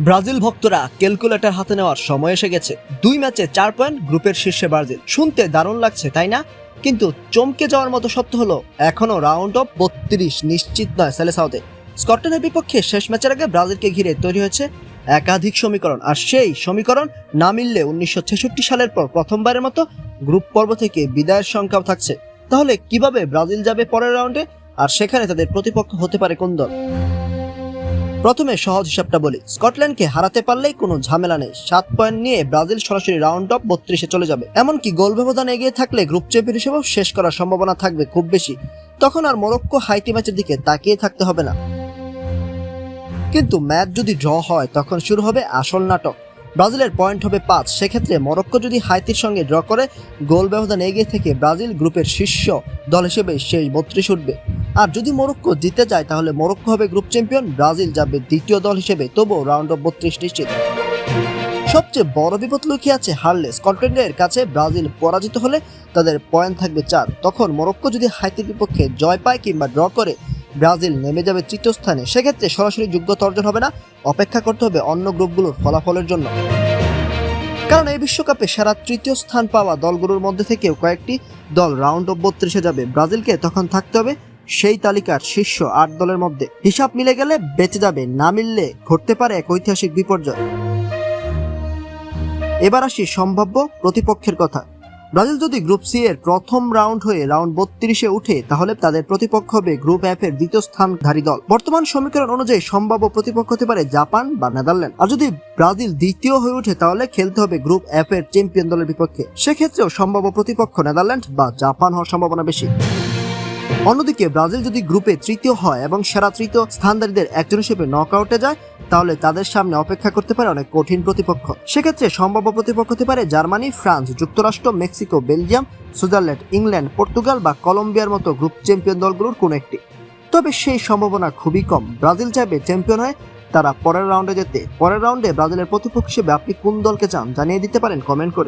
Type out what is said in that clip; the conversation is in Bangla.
ব্রাজিল ভক্তরা ক্যালকুলেটর হাতে নেওয়ার সময় এসে গেছে। 2 ম্যাচে 4 পয়েন্ট, গ্রুপের শীর্ষে ব্রাজিল। শুনতে দারুণ লাগছে, তাই না? কিন্তু চমকে যাওয়ার মতো সত্য হলো এখনো রাউন্ড অফ 32 নিশ্চিত নয় সেলেসাওতে। স্কটল্যান্ডের বিপক্ষে শেষ ম্যাচের আগে ব্রাজিলকে ঘিরে তৈরি হয়েছে একাধিক সমীকরণ, আর সেই সমীকরণ না মিললে 1966 সালের পর প্রথমবারের মতো গ্রুপ পর্ব থেকে বিদায়ের সংখ্যাও থাকছে। তাহলে কিভাবে ব্রাজিল যাবে পরের রাউন্ডে, আর সেখানে তাদের প্রতিপক্ষ হতে পারে কোন দল? প্রথমে সহজ হিসাবটা বলি, স্কটল্যান্ডকে হারাতে পারলেই কোনো ঝামেলা নেই। 7 পয়েন্ট নিয়ে ব্রাজিল সরাসরি রাউন্ড অফ 32-এ চলে যাবে। এমনকি গোল ব্যবধান এগিয়ে থাকলে গ্রুপ চ্যাম্পিয়ন হিসেবেও শেষ করার সম্ভাবনা থাকবে খুব বেশি। তখন আর মরক্কো হাইতি ম্যাচের দিকে তাকিয়ে থাকতে হবে না। কিন্তু ম্যাচ যদি ড্র হয় তখন শুরু হবে আসল নাটক। ব্রাজিলের পয়েন্ট হবে 5, সেক্ষেত্রে মরক্কো যদি হাইতির সঙ্গে ড্র করে গোল ব্যবধান এগিয়ে থেকে ব্রাজিল গ্রুপের শীর্ষ দল হিসেবে শেষ 32 উঠবে। আর যদি মরক্কো জিতে যায় তাহলে মরক্কো হবে গ্রুপ চ্যাম্পিয়ন, ব্রাজিল যাবে দ্বিতীয় দল হিসেবে, তবুও রাউন্ড অফ 32 নিশ্চিত। সবচেয়ে বড় বিপদ লুকিয়ে আছে হারলে। স্কটল্যান্ডের কাছে ব্রাজিল পরাজিত হলে তাদের পয়েন্ট থাকবে 4। তখন মরক্কো যদি হাইতির বিপক্ষে জয় পায় কিংবা ড্র করে ব্রাজিল নেমে যাবে তৃতীয় স্থানে। সেক্ষেত্রে সরাসরি যোগ্যতা অর্জন হবে না, অপেক্ষা করতে হবে অন্য গ্রুপগুলোর ফলাফলের জন্য। কারণ এই বিশ্বকাপে সেরা তৃতীয় স্থান পাওয়া দলগুলোর মধ্যে থেকেও কয়েকটি দল রাউন্ড অফ 32-এ যাবে। ব্রাজিলকে তখন থাকতে হবে সেই তালিকার শীর্ষ 8 দলের মধ্যে। হিসাব মিলে গেলে বেঁচে যাবে, না মিললে ঘটতে পারে এক ঐতিহাসিক বিপর্যয়। এবার আসি সম্ভাব্য প্রতিপক্ষের কথা। ব্রাজিল যদি গ্রুপ সি এর প্রথম রাউন্ড হয়ে রাউন্ড 32-এ উঠে তাহলে তাদের প্রতিপক্ষ হবে গ্রুপ এফ এর দ্বিতীয় স্থানধারী দল। বর্তমান সমীকরণ অনুযায়ী সম্ভাব্য প্রতিপক্ষ হতে পারে জাপান বা নেদারল্যান্ড। আর যদি ব্রাজিল দ্বিতীয় হয়ে ওঠে তাহলে খেলতে হবে গ্রুপ এফ এর চ্যাম্পিয়ন দলের বিপক্ষে। সেক্ষেত্রেও সম্ভাব্য প্রতিপক্ষ নেদারল্যান্ড বা জাপান হওয়ার সম্ভাবনা বেশি। অন্যদিকে ব্রাজিল যদি গ্রুপে তৃতীয় হয় এবং সেরা তৃতীয় স্থানধারীদের একজন হিসেবে নকআউটে যায় তাহলে তাদের সামনে অপেক্ষা করতে পারে অনেক কঠিন প্রতিপক্ষ। সেক্ষেত্রে সম্ভাব্য প্রতিপক্ষ হতে পারে জার্মানি, ফ্রান্স, যুক্তরাষ্ট্র, Mexico, Belgium, Switzerland, England, Portugal বা কলম্বিয়ার মতো গ্রুপ চ্যাম্পিয়ন দলগুলোর কোনো একটি। তবে সেই সম্ভাবনা খুবই কম। ব্রাজিল চাইবে চ্যাম্পিয়ন হয়ে তারা পরের রাউন্ডে যেতে। পরের রাউন্ডে ব্রাজিলের প্রতিপক্ষ হিসেবে আপনি কোন দলকে চান জানিয়ে দিতে পারেন কমেন্ট করে।